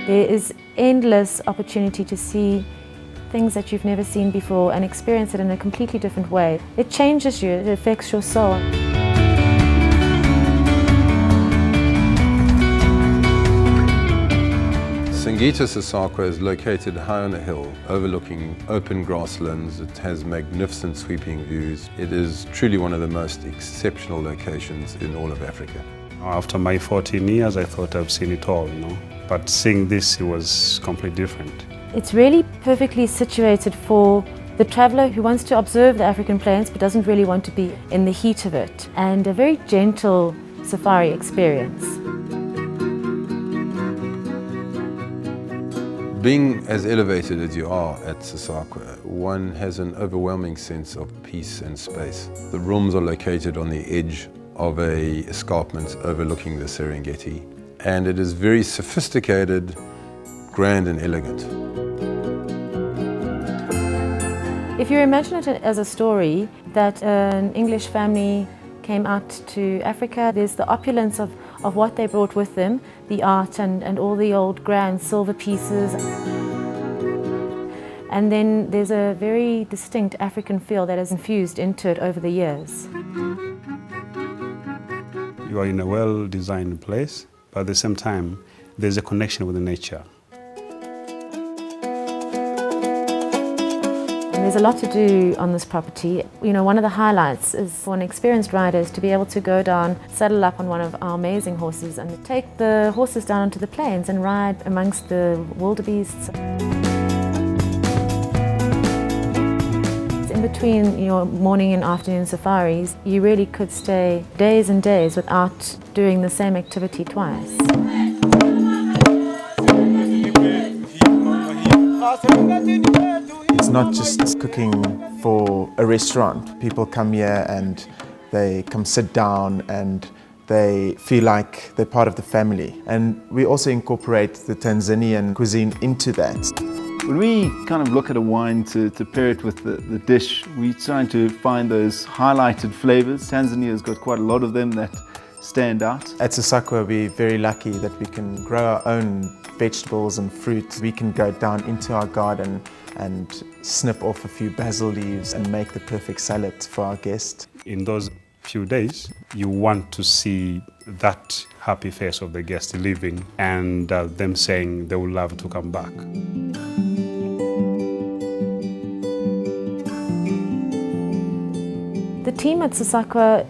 There is endless opportunity to see things that you've never seen before and experience it in a completely different way. It changes you, it affects your soul. Singita Sasakwa is located high on a hill overlooking open grasslands. It has magnificent sweeping views. It is truly one of the most exceptional locations in all of Africa. After my 14 years, I thought I've seen it all, But seeing this, it was completely different. It's really perfectly situated for the traveller who wants to observe the African plains but doesn't really want to be in the heat of it, and a very gentle safari experience. Being as elevated as you are at Sasakwa, one has an overwhelming sense of peace and space. The rooms are located on the edge of an escarpment overlooking the Serengeti, and it is very sophisticated, grand and elegant. If you imagine it as a story that an English family came out to Africa, there's the opulence of what they brought with them, the art and all the old grand silver pieces. And then there's a very distinct African feel that is infused into it over the years. You are in a well-designed place, but at the same time, there's a connection with the nature. There's a lot to do on this property. One of the highlights is for an experienced rider is to be able to go down, saddle up on one of our amazing horses and take the horses down onto the plains and ride amongst the wildebeests. In between your morning and afternoon safaris, you really could stay days and days without doing the same activity twice. It's not just cooking for a restaurant. People come here and they come sit down and they feel like they're part of the family. And we also incorporate the Tanzanian cuisine into that. When we kind of look at a wine to pair it with the dish, we're trying to find those highlighted flavors. Tanzania has got quite a lot of them that stand out. At Sasakwa, we're very lucky that we can grow our own vegetables and fruit. We can go down into our garden and snip off a few basil leaves and make the perfect salad for our guests. In those few days, you want to see that happy face of the guest leaving and them saying they would love to come back. The team at Sasakwa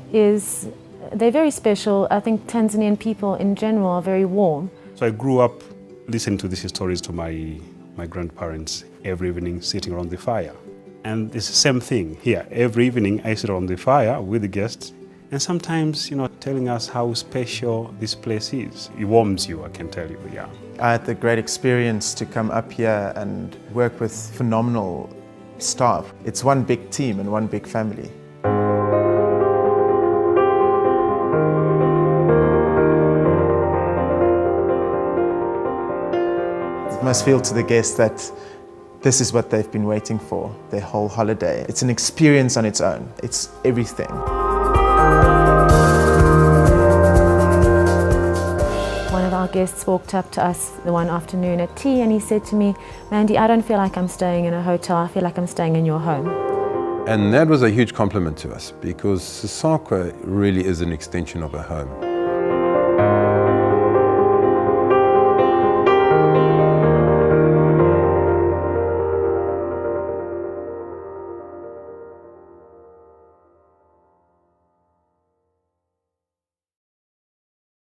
they're very special. I think Tanzanian people in general are very warm. So I grew up listening to these stories to my grandparents every evening, sitting around the fire. And it's the same thing here. Every evening I sit around the fire with the guests, and sometimes, telling us how special this place is. It warms you, I can tell you, yeah. I had the great experience to come up here and work with phenomenal staff. It's one big team and one big family. It must feel to the guests that this is what they've been waiting for their whole holiday. It's an experience on its own. It's everything. One of our guests walked up to us the one afternoon at tea and he said to me, "Mandy, I don't feel like I'm staying in a hotel, I feel like I'm staying in your home." And that was a huge compliment to us because Sasakwa really is an extension of a home.